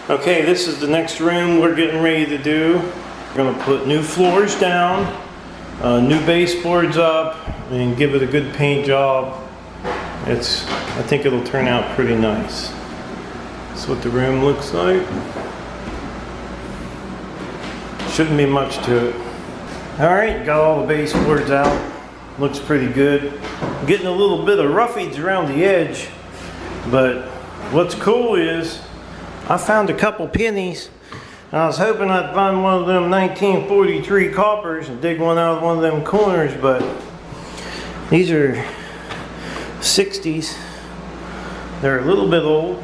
Okay, this is the next room we're getting ready to do. We're going to put new floors down, new baseboards up, and give it a good paint job. I think it'll turn out pretty nice. That's what the room looks like. Shouldn't be much to it. Alright, got all the baseboards out. Looks pretty good. I'm getting a little bit of roughage around the edge, but what's cool is I found a couple pennies. I was hoping I'd find one of them 1943 coppers and dig one out of one of them corners, but these are 60s. They're a little bit old.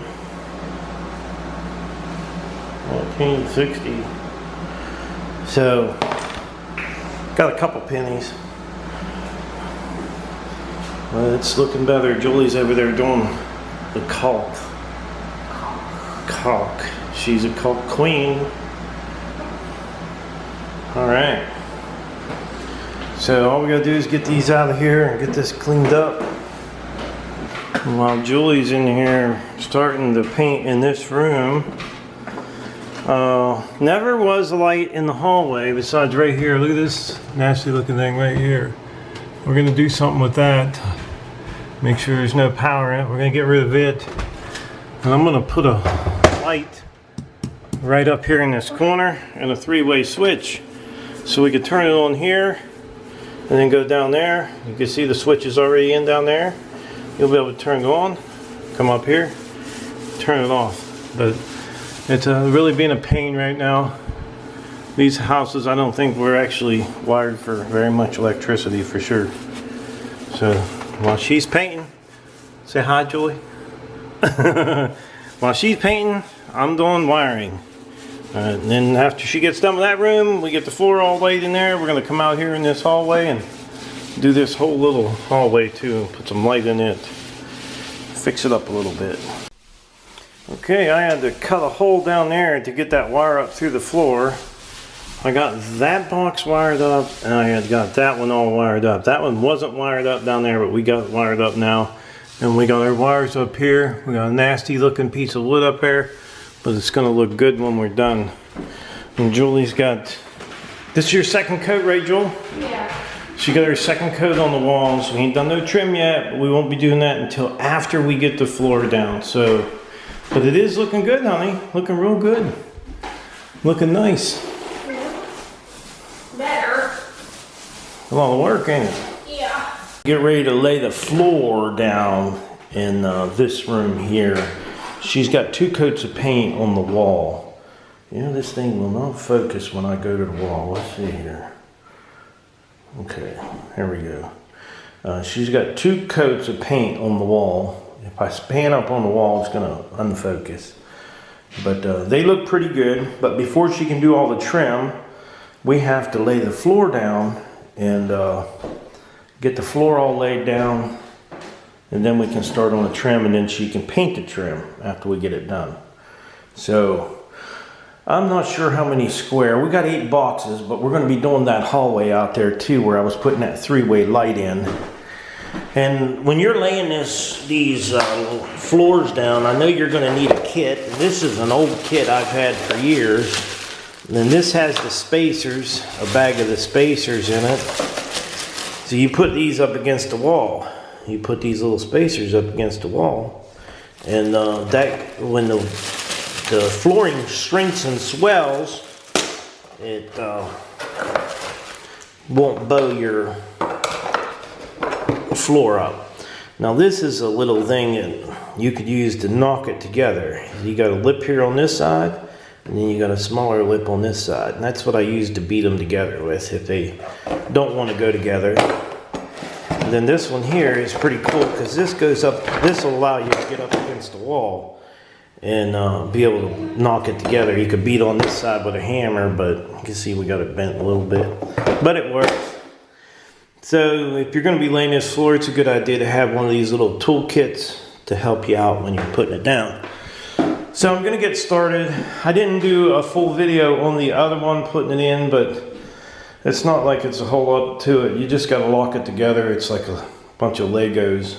1960. So, got a couple pennies. Well, it's looking better. Julie's over there doing the caulk. She's a caulk queen. Alright. So all we gotta do is get these out of here and get this cleaned up. And while Julie's in here starting to paint in this room, never was a light in the hallway besides right here. Look at this nasty looking thing right here. We're gonna do something with that. Make sure there's no power in it. We're gonna get rid of it. And I'm gonna put a light right up here in this corner and a three-way switch. So we can turn it on here and then go down there. You can see the switch is already in down there. You'll be able to turn it on, come up here, turn it off. But it's really being a pain right now. These houses, I don't think we're actually wired for very much electricity for sure. So while she's painting, say hi, Julie. While she's painting, I'm doing wiring. And then after she gets done with that room, we get the floor all laid in there. We're going to come out here in this hallway and do this whole little hallway too. Put some light in it. Fix it up a little bit. Okay, I had to cut a hole down there to get that wire up through the floor. I got that box wired up, and I had got that one all wired up. That one wasn't wired up down there, but we got it wired up now. And we got our wires up here. We got a nasty looking piece of wood up there, but it's gonna look good when we're done. And Julie's got, this is your second coat, right, Jewel? Yeah. She got her second coat on the walls. We ain't done no trim yet, but we won't be doing that until after we get the floor down. So, but it is looking good, honey. Looking real good. Looking nice. Yeah. Better. A lot of work, ain't it? Yeah. Get ready to lay the floor down in this room here. She's got 2 coats of paint on the wall. You know, this thing will not focus when I go to the wall. Let's see here. Okay, here we go. She's got 2 coats of paint on the wall. If I span up on the wall, it's gonna unfocus. But they look pretty good. But before she can do all the trim, we have to lay the floor down and get the floor all laid down, and then we can start on the trim, and then she can paint the trim after we get it done. So I'm not sure how many square. We got 8 boxes, but we're going to be doing that hallway out there too, where I was putting that 3-way light in. And when you're laying these floors down, I know you're going to need a kit. This is an old kit I've had for years. And then this has the spacers, a bag of the spacers in it. So you put these up against the wall. You put these little spacers up against the wall, and that when the flooring shrinks and swells, it won't bow your floor up. Now this is a little thing that you could use to knock it together. You got a lip here on this side, and then you got a smaller lip on this side, and that's what I use to beat them together with if they don't want to go together. And then this one here is pretty cool because this goes up. This will allow you to get up against the wall and be able to knock it together. You could beat on this side with a hammer, but you can see we got it bent a little bit, but it works. So if you're going to be laying this floor, it's a good idea to have one of these little tool kits to help you out when you're putting it down. So I'm going to get started. I didn't do a full video on the other one putting it in, but it's not like it's a whole lot to it. You just got to lock it together. It's like a bunch of Legos.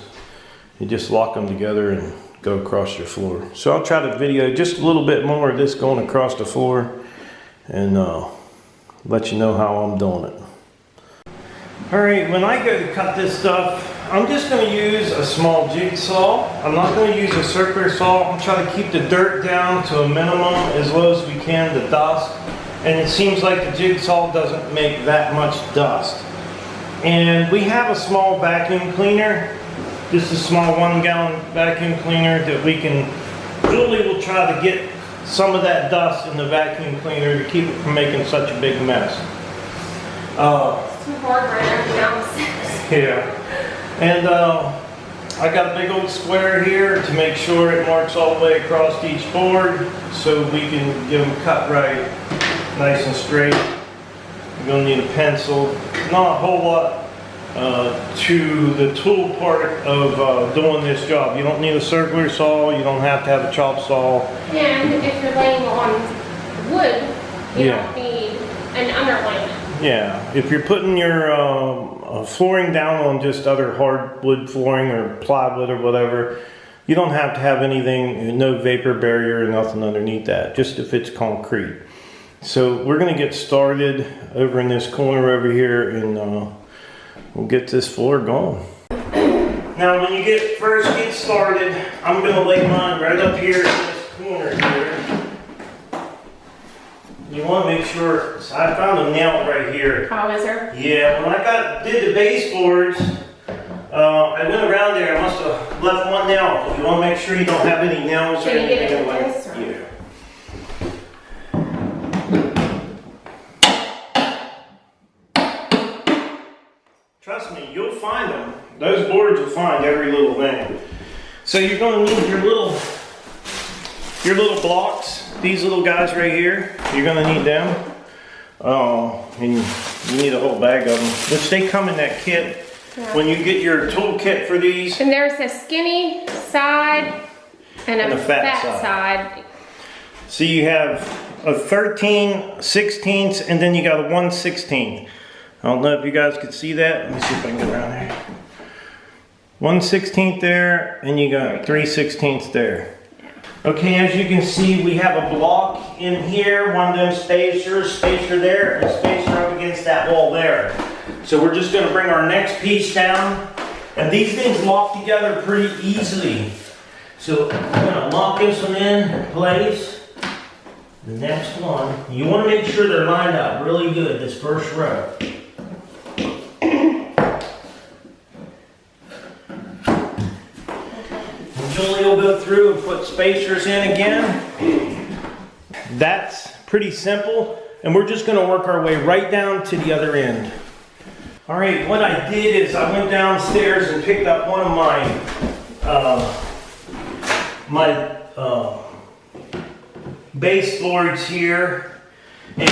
You just lock them together and go across your floor. So I'll try to video just a little bit more of this going across the floor and let you know how I'm doing it. All right, when I go to cut this stuff, I'm just going to use a small jigsaw. I'm not going to use a circular saw. I'm trying to keep the dirt down to a minimum as low as we can, the dust. And it seems like the jigsaw doesn't make that much dust. And we have a small vacuum cleaner, just a small 1 gallon vacuum cleaner that we can, Julie will try to get some of that dust in the vacuum cleaner to keep it from making such a big mess. Too hard right now. Yeah. And I got a big old square here to make sure it marks all the way across each board so we can get them cut right, nice and straight. You're going to need a pencil. Not a whole lot to the tool part of doing this job. You don't need a circular saw. You don't have to have a chop saw. And if you're laying on wood, you Yeah. don't need an underlayment. Yeah, if you're putting your flooring down on just other hardwood flooring or plywood or whatever, you don't have to have anything, no vapor barrier or nothing underneath that, just if it's concrete. So we're going to get started over in this corner over here and we'll get this floor going. Now when you first get started, I'm going to lay mine right up here in this corner here. You want to make sure, so I found a nail right here. Oh, is there? Yeah, when I did the baseboards, I went around there, I must have left one nail. You want to make sure you don't have any nails or Can you get anything it like with this, that. or- Yeah. Trust me, you'll find them. Those boards will find every little thing. So you're going to need your little blocks. These little guys right here, you're going to need them. And you need a whole bag of them, which they come in that kit. Yeah. When you get your tool kit for these. And there's a skinny side and a fat side. So you have a 13/16 and then you got a 1/16. I don't know if you guys could see that. Let me see if I can get around there. 1/16 there, and you got 3/16 there. Okay, as you can see, we have a block in here, one of them spacers, spacer there, and a spacer up against that wall there. So we're just gonna bring our next piece down, and these things lock together pretty easily. So I'm gonna lock this one in place. The next one, you wanna make sure they're lined up really good, this first row. Julie will go through and put spacers in again. That's pretty simple, and we're just gonna work our way right down to the other end. All right, what I did is I went downstairs and picked up one of my baseboards here, and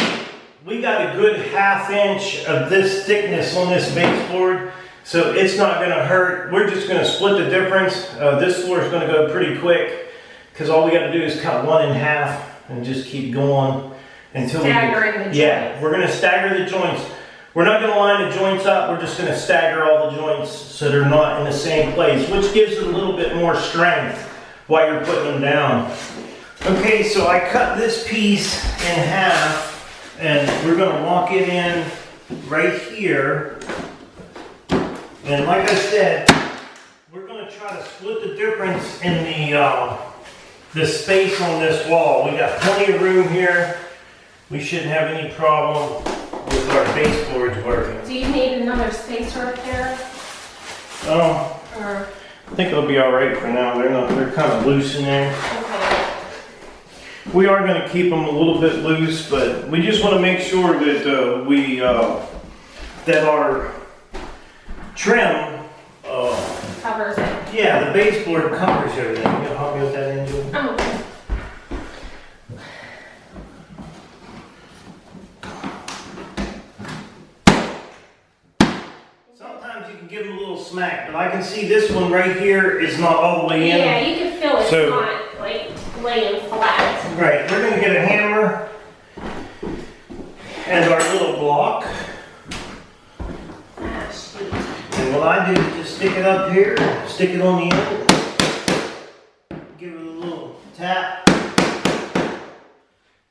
we got a good 1/2 inch of this thickness on this baseboard. So it's not going to hurt. We're just going to split the difference. This floor is going to go pretty quick because all we got to do is cut one in half and just keep going until Staggering the joints. Yeah, we're going to stagger the joints. We're not going to line the joints up. We're just going to stagger all the joints so they're not in the same place, which gives it a little bit more strength while you're putting them down. Okay, so I cut this piece in half and we're going to lock it in right here. And like I said, we're going to try to split the difference in the space on this wall. We got plenty of room here. We shouldn't have any problem with our baseboards working. Do you need another spacer up there? I think it'll be all right for now. They're kind of loose in there. Okay. We are going to keep them a little bit loose, but we just want to make sure that that our trim Covers it. yeah, the baseboard covers everything. You gonna help me with that, Angela? Oh, okay. Sometimes you can give them a little smack, but I can see this one right here is not all the way in. Yeah, you can feel it's So- not like laying flat. Right, we're gonna get a hammer and our little block. Ah, shoot. And what I do is just stick it up here, stick it on the end.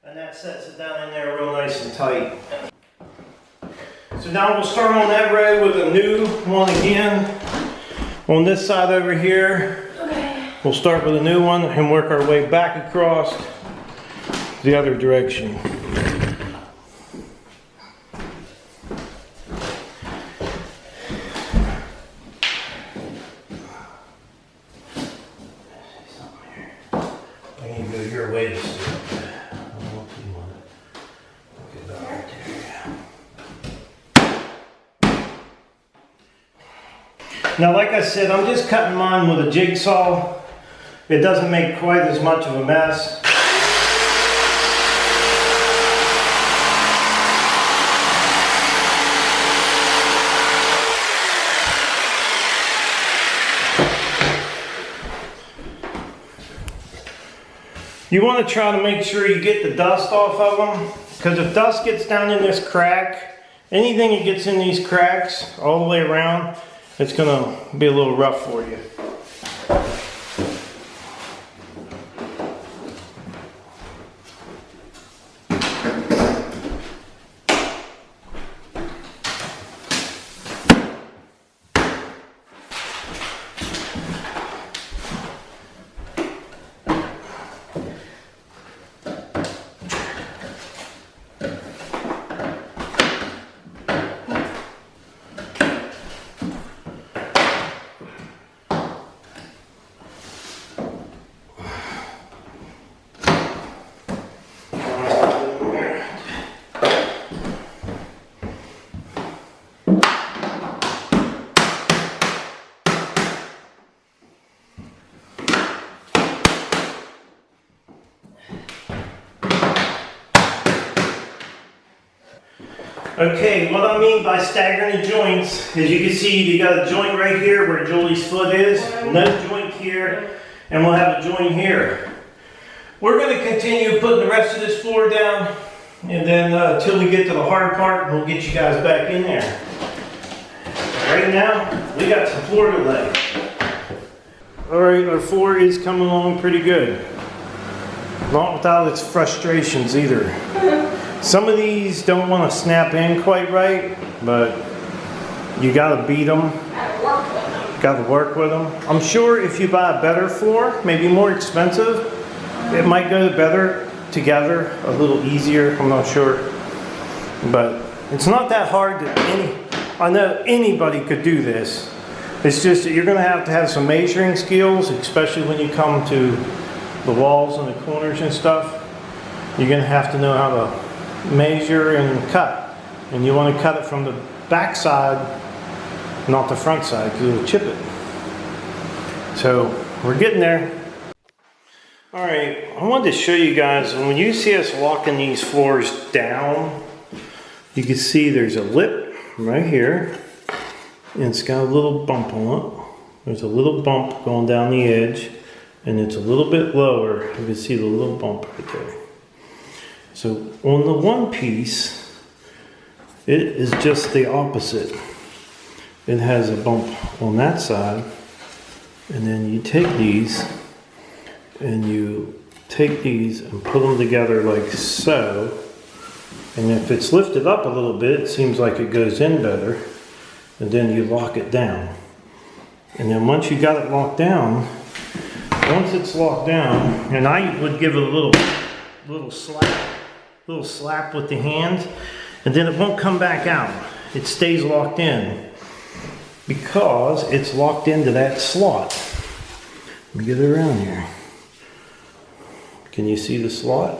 And that sets it down in there real nice and tight. So now we'll start on that row with a new one again. On this side over here, okay. We'll start with a new one and work our way back across the other direction. I need to go your way to see it. Now, like I said, I'm just cutting mine with a jigsaw. It doesn't make quite as much of a mess. You want to try to make sure you get the dust off of them, because if dust gets down in this crack, anything that gets in these cracks all the way around, it's going to be a little rough for you. Okay, what I mean by staggering the joints is you can see you got a joint right here where Julie's foot is, another joint here, and we'll have a joint here. We're going to continue putting the rest of this floor down, and then until we get to the hard part, we'll get you guys back in there. Right now, we got some floor to lay. Alright, our floor is coming along pretty good. Not without its frustrations either. Some of these don't want to snap in quite right, but you got to beat them. Got to work with them. I'm sure if you buy a better floor, maybe more expensive, it might go better together, a little easier. I'm not sure, but it's not that hard I know anybody could do this. It's just that you're going to have some measuring skills, especially when you come to the walls and the corners and stuff. You're going to have to know how to measure and cut, and you want to cut it from the back side, not the front side, because it'll chip it. So we're getting there. Alright, I wanted to show you guys, when you see us locking these floors down, you can see there's a lip right here, and it's got a little bump on it. There's a little bump going down the edge, and it's a little bit lower. You can see the little bump right there. So on the one piece, it is just the opposite. It has a bump on that side, and then you take these and put them together like so. And if it's lifted up a little bit, it seems like it goes in better. And then you lock it down. And then once you got it locked down, once it's locked down, and I would give it a little slap with the hand, and then it won't come back out. It stays locked in because it's locked into that slot. Let me get it around here. Can you see the slot?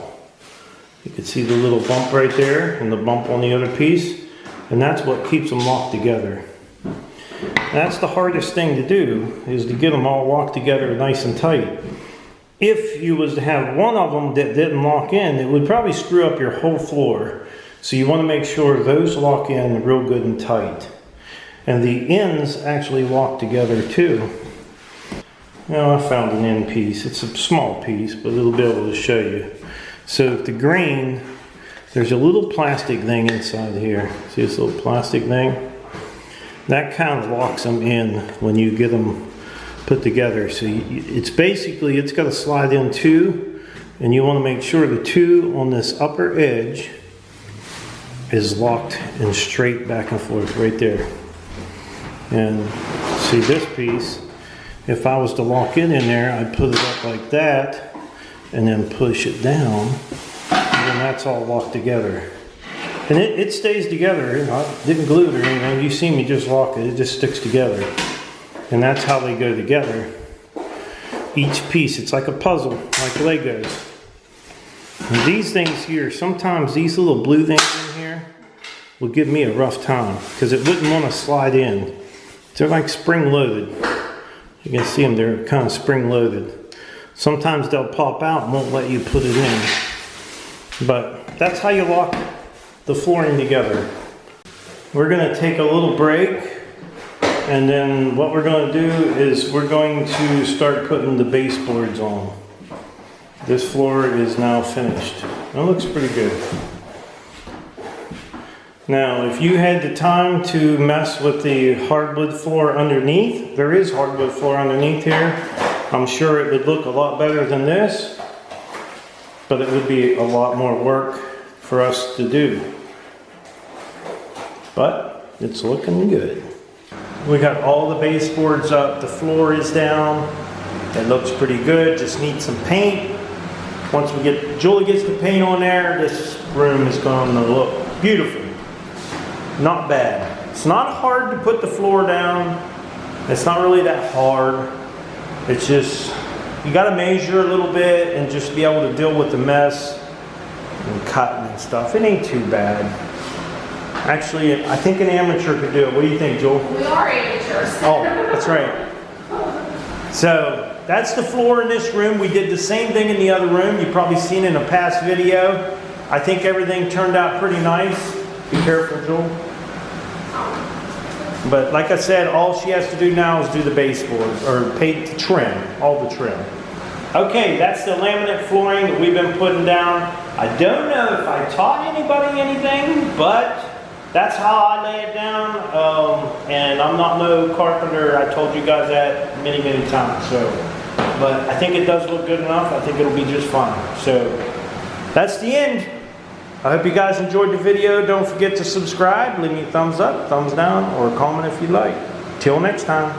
You can see the little bump right there and the bump on the other piece, and that's what keeps them locked together. That's the hardest thing to do, is to get them all locked together nice and tight. If you was to have one of them that didn't lock in, it would probably screw up your whole floor. So you want to make sure those lock in real good and tight. And the ends actually lock together too. Now I found an end piece. It's a small piece, but it'll be able to show you. So the green, there's a little plastic thing inside here. See this little plastic thing? That kind of locks them in when you get them put together. So it's got to slide in too, And you want to make sure the two on this upper edge is locked and straight back and forth right there. And see this piece, if I was to lock it in there, I'd put it up like that and then push it down, and then that's all locked together. And it stays together. You know, I didn't glue it or anything. You see me just lock it, it just sticks together. And that's how they go together. Each piece, it's like a puzzle, like Legos. And these things here, sometimes these little blue things in here will give me a rough time because it wouldn't want to slide in. They're like spring loaded. You can see them, they're kind of spring loaded. Sometimes they'll pop out and won't let you put it in. But that's how you lock the flooring together. We're going to take a little break, and then what we're going to do is we're going to start putting the baseboards on. This floor is now finished. It looks pretty good. Now, if you had the time to mess with the hardwood floor underneath, there is hardwood floor underneath here. I'm sure it would look a lot better than this, but it would be a lot more work for us to do. But it's looking good. We got all the baseboards up, the floor is down. It looks pretty good, just needs some paint. Once Julie gets the paint on there, this room is going to look beautiful. Not bad. It's not hard to put the floor down. It's not really that hard. It's just, you got to measure a little bit and just be able to deal with the mess and cutting and stuff. It ain't too bad. Actually, I think an amateur could do it. What do you think, Joel? We are amateurs. Oh, that's right. So, that's the floor in this room. We did the same thing in the other room. You've probably seen in a past video. I think everything turned out pretty nice. Be careful, Joel. But like I said, all she has to do now is do the baseboard, or paint the trim, all the trim. Okay, that's the laminate flooring that we've been putting down. I don't know if I taught anybody anything, but that's how I lay it down. And I'm not no carpenter. I told you guys that many, many times. So, but I think it does look good enough. I think it'll be just fine. So that's the end. I hope you guys enjoyed the video. Don't forget to subscribe. Leave me a thumbs up, thumbs down, or a comment if you like. Till next time.